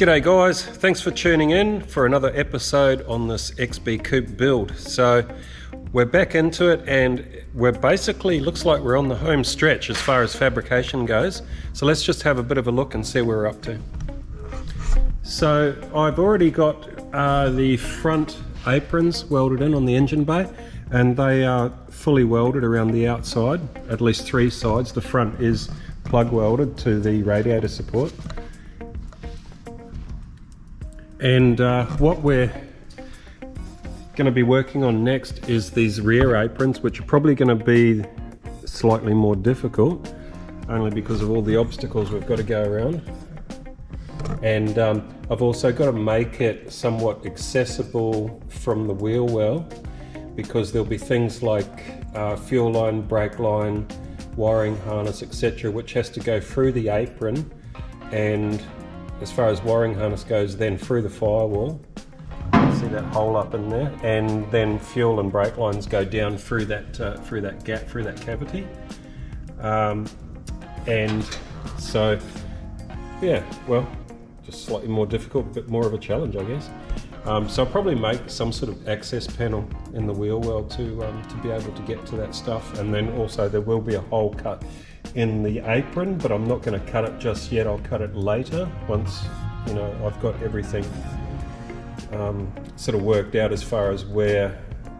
G'day guys, thanks for tuning in for another episode on this XB Coupe build. So we're back into it and we're basically, looks like we're on the home stretch as far as fabrication goes. So let's just have a bit of a look and see where we're up to. So I've already got the front aprons welded in on the engine bay, and they are fully welded around the outside, at least three sides. The front is plug welded to the radiator support. And what we're going to be working on next is these rear aprons, which are probably going to be slightly more difficult, only because of all the obstacles we've got to go around. And I've also got to make it somewhat accessible from the wheel well, because there'll be things like fuel line, brake line, wiring harness, etc., which has to go through the apron, and as far as wiring harness goes, then through the firewall. See that hole up in there, and then fuel and brake lines go down through that gap, through that cavity. And so, yeah, well, just slightly more difficult, a bit more of a challenge, I guess. So I'll probably make some sort of access panel in the wheel well to be able to get to that stuff, and then also there will be a hole cut in the apron, but I'm not going to cut it just yet. I'll cut it later once, you know, I've got everything sort of worked out as far as where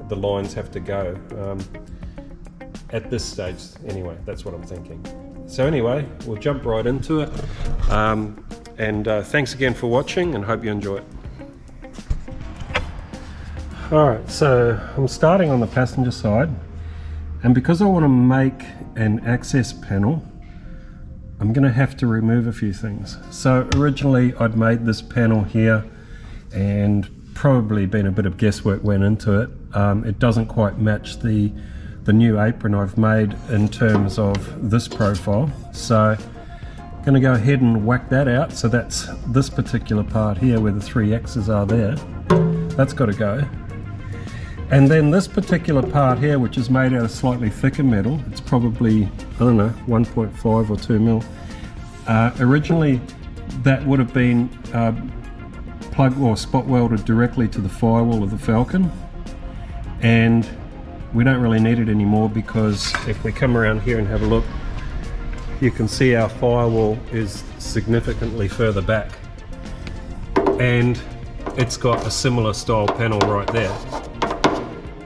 the lines have to go. At this stage, anyway, that's what I'm thinking. So anyway, we'll jump right into it. And thanks again for watching, and hope you enjoy it. Alright, so I'm starting on the passenger side, and because I want to make an access panel, I'm going to have to remove a few things. So originally I'd made this panel here, and probably been a bit of guesswork went into it. It doesn't quite match the new apron I've made in terms of this profile, so I'm going to go ahead and whack that out. So that's this particular part here where the three X's are there. That's got to go. And then this particular part here, which is made out of slightly thicker metal, it's probably, I don't know, 1.5 or 2 mil. Originally that would have been plug or spot welded directly to the firewall of the Falcon, and we don't really need it anymore, because if we come around here and have a look, you can see our firewall is significantly further back, and it's got a similar style panel right there.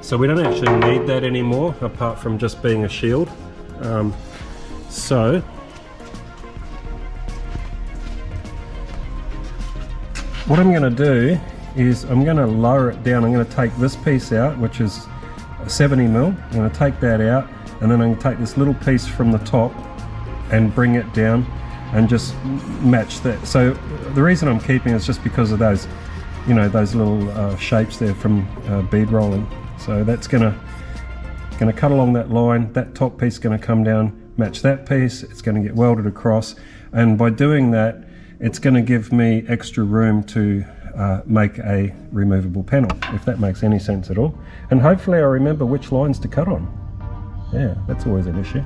So we don't actually need that anymore, apart from just being a shield. So what I'm going to do is I'm going to lower it down. I'm going to take this piece out, which is 70 mil. I'm going to take that out, and then I'm going to take this little piece from the top and bring it down and just match that. So the reason I'm keeping it is just because of those, you know, those little shapes there from bead rolling. So that's gonna cut along that line. That top piece is going to come down, match that piece. It's going to get welded across, and by doing that, it's going to give me extra room to make a removable panel, if that makes any sense at all. And hopefully I remember which lines to cut on. Yeah, that's always an issue.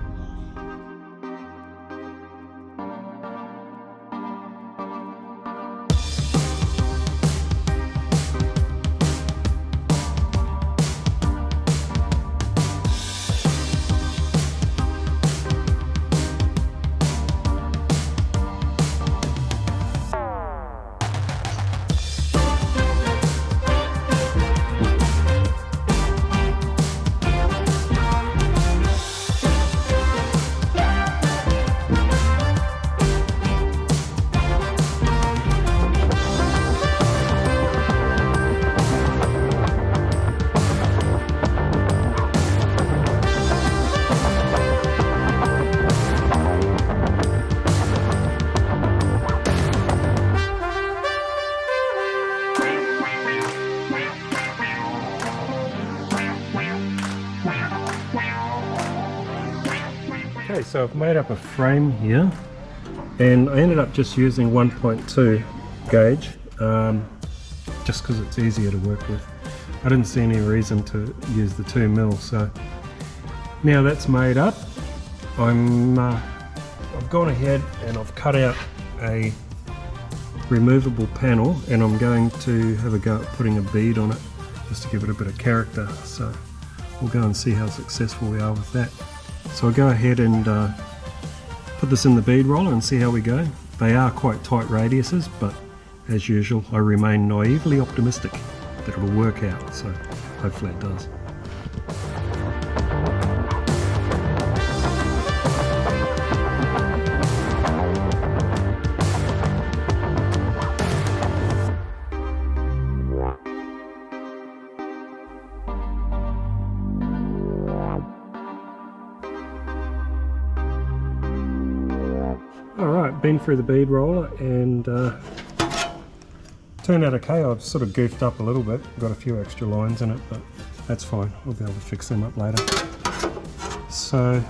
Okay, so I've made up a frame here, and I ended up just using 1.2 gauge, just because it's easier to work with. I didn't see any reason to use the 2 mil, so now that's made up. I've gone ahead and I've cut out a removable panel, and I'm going to have a go at putting a bead on it just to give it a bit of character. So we'll go and see how successful we are with that. So I'll go ahead and put this in the bead roller and see how we go. They are quite tight radiuses, but as usual I remain naively optimistic that it'll work out, so hopefully it does. Alright, been through the bead roller and turned out okay. I've sort of goofed up a little bit, got a few extra lines in it, but that's fine, I'll be able to fix them up later. So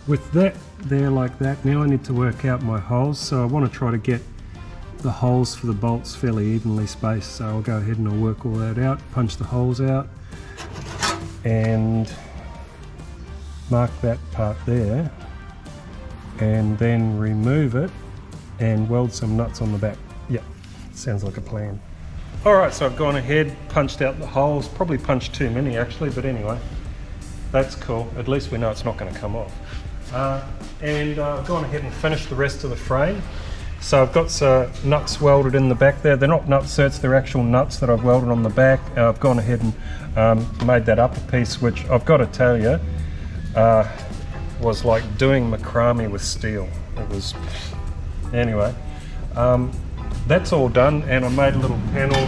with that there like that, now I need to work out my holes. So I want to try to get the holes for the bolts fairly evenly spaced, so I'll go ahead and I'll work all that out, punch the holes out and mark that part there, and then remove it and weld some nuts on the back. Yep, sounds like a plan. Alright, so I've gone ahead, punched out the holes, probably punched too many actually, but anyway, that's cool. At least we know it's not going to come off. And I've gone ahead and finished the rest of the frame. So I've got some nuts welded in the back there. They're not nutserts, they're actual nuts that I've welded on the back. I've gone ahead and made that upper piece, which I've got to tell you, was like doing macrame with steel. It was, anyway, that's all done, and I made a little panel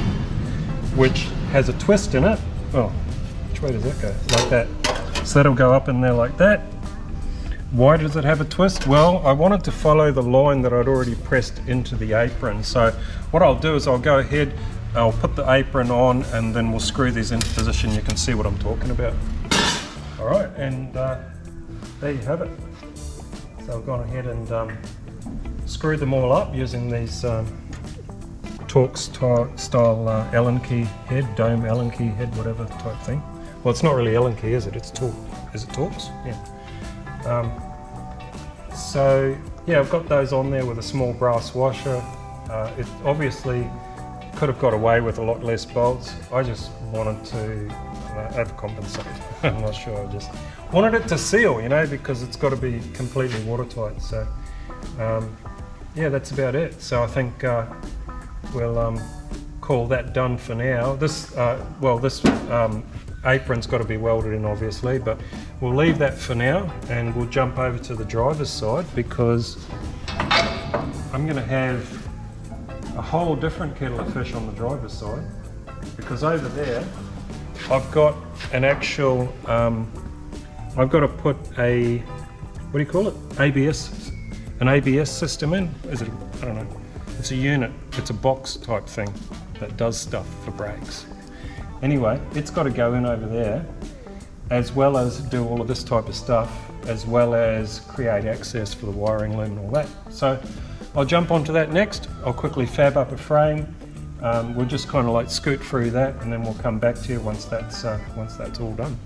which has a twist in it. Oh, which way does that go? Like that. So that'll go up in there like that. Why does it have a twist? Well, I wanted to follow the line that I'd already pressed into the apron. So what I'll do is I'll go ahead, I'll put the apron on, and then we'll screw these into position. You can see what I'm talking about. All right, and there you have it. So I've gone ahead and screwed them all up using these Torx style Allen key head, dome Allen key head, whatever type thing. Well, it's not really Allen key, is it? It's Torx. Is it Torx? Yeah. So yeah, I've got those on there with a small brass washer. It obviously could have got away with a lot less bolts. I just wanted to overcompensate. I'm not sure, I just wanted it to seal, you know, because it's got to be completely watertight. So yeah, that's about it. So I think we'll call that done for now. This apron's got to be welded in obviously, but we'll leave that for now and we'll jump over to the driver's side, because I'm going to have a whole different kettle of fish on the driver's side, because over there I've got an actual, I've got to put a, what do you call it? ABS, an ABS system in. Is it? I don't know. It's a unit, it's a box type thing that does stuff for brakes. Anyway, it's got to go in over there, as well as do all of this type of stuff, as well as create access for the wiring loom and all that. So I'll jump onto that next. I'll quickly fab up a frame. We'll just kind of like scoot through that, and then we'll come back to you once that's all done.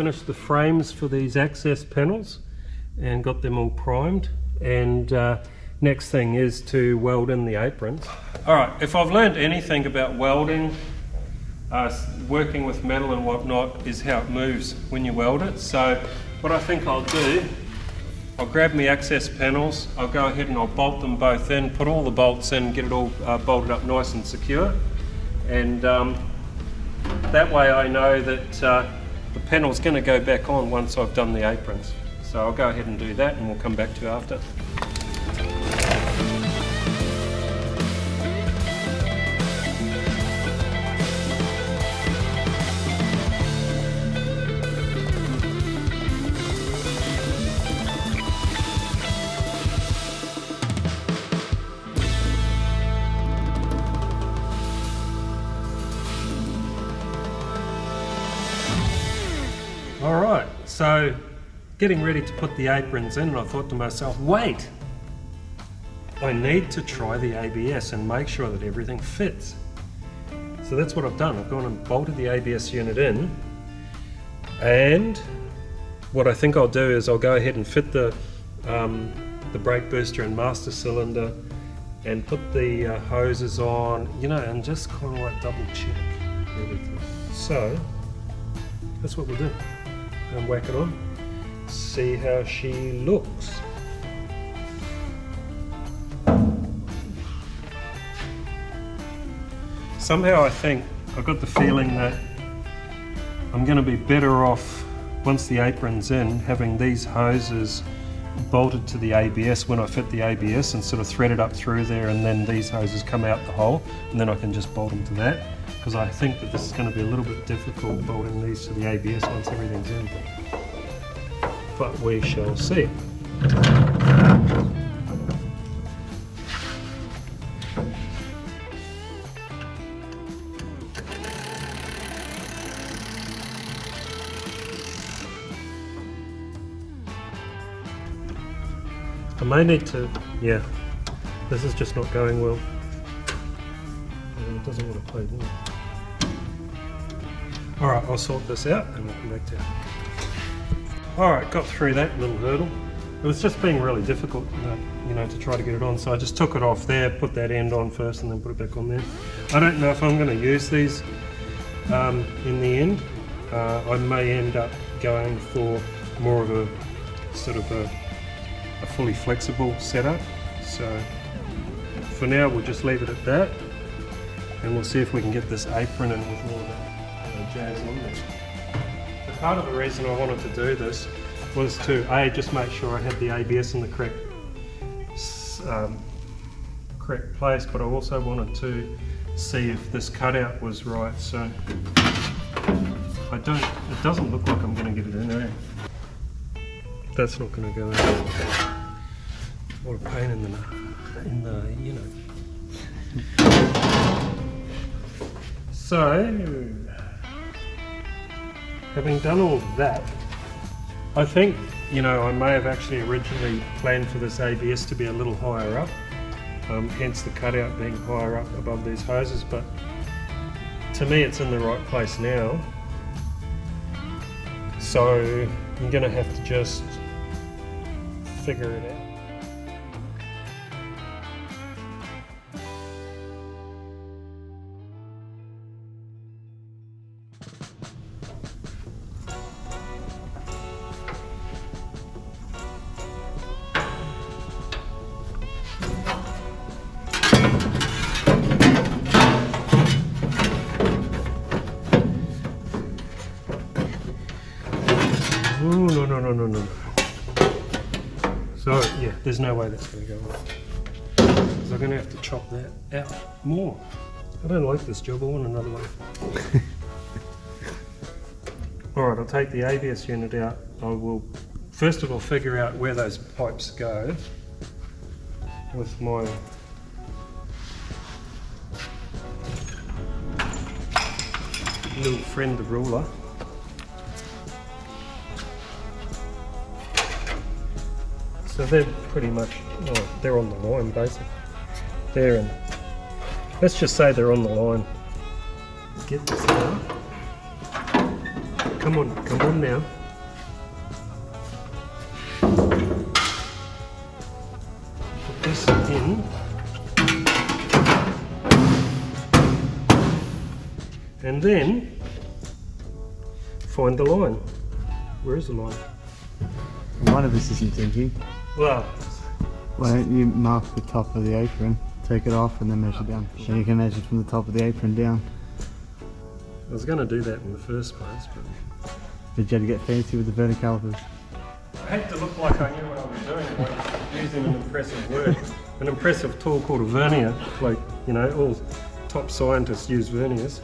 finished the frames for these access panels and got them all primed, and next thing is to weld in the aprons. Alright, if I've learned anything about welding, working with metal and whatnot, is how it moves when you weld it. So what I think I'll do, I'll grab my access panels, I'll go ahead and I'll bolt them both in, put all the bolts in, get it all bolted up nice and secure, and that way I know that the panel's going to go back on once I've done the aprons. So I'll go ahead and do that and we'll come back to you after. Alright, so getting ready to put the aprons in, and I thought to myself, wait, I need to try the ABS and make sure that everything fits. So that's what I've done. I've gone and bolted the ABS unit in, and what I think I'll do is I'll go ahead and fit the brake booster and master cylinder and put the hoses on, you know, and just kind of like double check everything. So that's what we'll do. And whack it on, see how she looks. Somehow I think, I've got the feeling that I'm going to be better off, once the apron's in, having these hoses bolted to the ABS when I fit the ABS and sort of thread it up through there, and then these hoses come out the hole, and then I can just bolt them to that. Because I think that this is going to be a little bit difficult bolting these to the ABS once everything's in. But we shall see. I may need to, yeah, this is just not going well. It doesn't want to play, does it? Alright, I'll sort this out and we'll come back to it. Alright, got through that little hurdle. It was just being really difficult, you know, to try to get it on, so I just took it off there, put that end on first and then put it back on there. I don't know if I'm going to use these in the end. I may end up going for more of a sort of a fully flexible setup. So for now we'll just leave it at that. And we'll see if we can get this apron in with all that jazz on there. So part of the reason I wanted to do this was to just make sure I had the ABS in the correct place, but I also wanted to see if this cutout was right. So it doesn't look like I'm going to get it in there. That's not going to go in there. What a pain in the you know. So, having done all that, I think, you know, I may have actually originally planned for this ABS to be a little higher up, hence the cutout being higher up above these hoses, but to me it's in the right place now. So I'm going to have to just figure it out. No. So yeah, there's no way that's going to go right. So I'm going to have to chop that out more. I don't like this job, I want another one. Alright, I'll take the ABS unit out. I will first of all figure out where those pipes go with my little friend, the ruler. So they're pretty much, they're on the line basically. They're in, let's just say they're on the line. Get this out. Come come on now. Put this in. And then find the line. Where is the line? One of us isn't thinking. Well, why don't you mark the top of the apron, take it off, and then measure down? So you can measure from the top of the apron down. I was going to do that in the first place, but Did you have to get fancy with the verticalipers? I hate to look like I knew what I was doing by using an impressive word, an impressive tool called a vernier. Like, you know, all top scientists use verniers.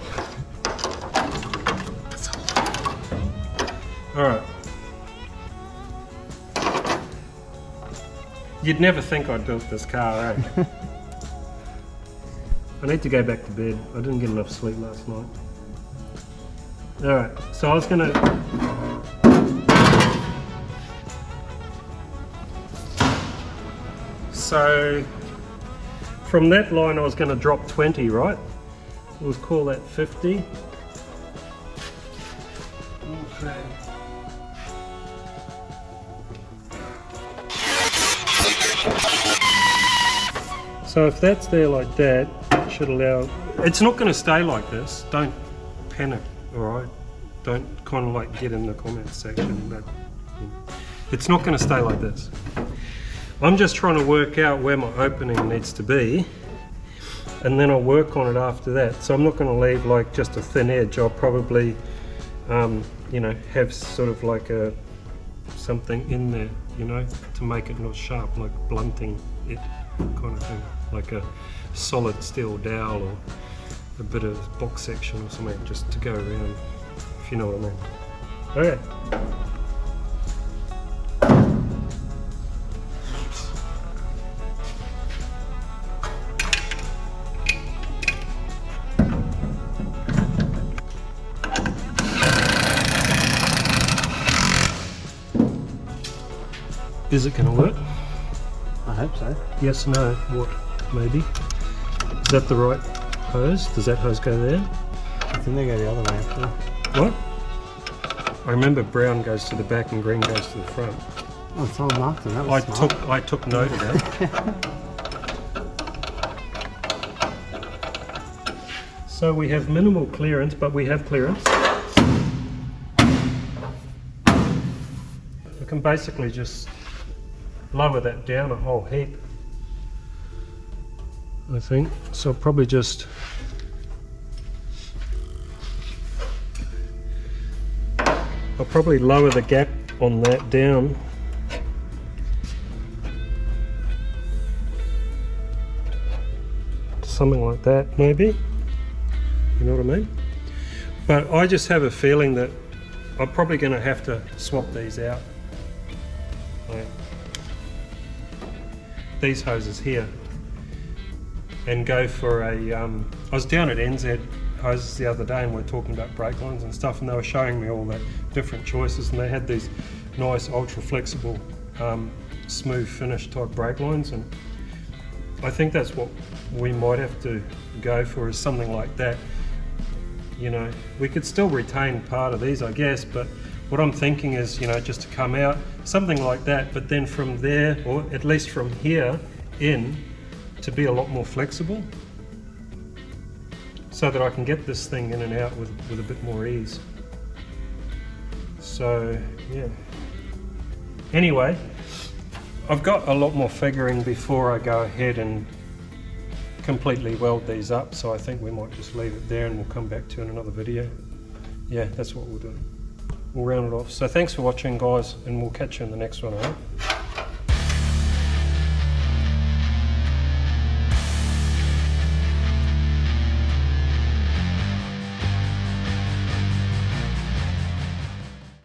All right. You'd never think I'd built this car, eh? I need to go back to bed. I didn't get enough sleep last night. Alright, so I was gonna... So, from that line I was gonna drop 20, right? We'll call that 50. Okay. So if that's there like that, it should allow... It's not going to stay like this. Don't panic, alright? Don't kind of like get in the comments section, but you know, it's not going to stay like this. I'm just trying to work out where my opening needs to be, and then I'll work on it after that. So I'm not going to leave like just a thin edge. I'll probably, you know, have sort of like something in there, you know, to make it not sharp, like blunting it kind of thing. Like a solid steel dowel or a bit of box section or something just to go around, if you know what I mean. Okay. Is it going to work? I hope so. Yes, no, what? Maybe. Is that the right hose? Does that hose go there? I think they go the other way actually. What? I remember brown goes to the back and green goes to the front. Oh, it's all marked and that was smart. I took note of that. So we have minimal clearance, but we have clearance. We can basically just lower that down a whole heap, I think. So I'll probably just lower the gap on that down. Something like that, maybe. You know what I mean? But I just have a feeling that I'm probably going to have to swap these out. Like these hoses here, and go for a I was down at NZ hoses the other day and we were talking about brake lines and stuff, and they were showing me all the different choices, and they had these nice ultra flexible smooth finish type brake lines, and I think that's what we might have to go for, is something like that. You know, we could still retain part of these, I guess, but what I'm thinking is, you know, just to come out, something like that, but then from there, or at least from here in, to be a lot more flexible, so that I can get this thing in and out with a bit more ease. So, yeah. Anyway, I've got a lot more figuring before I go ahead and completely weld these up, so I think we might just leave it there and we'll come back to it in another video. Yeah, that's what we'll do. We'll round it off. So thanks for watching, guys, and we'll catch you in the next one, alright?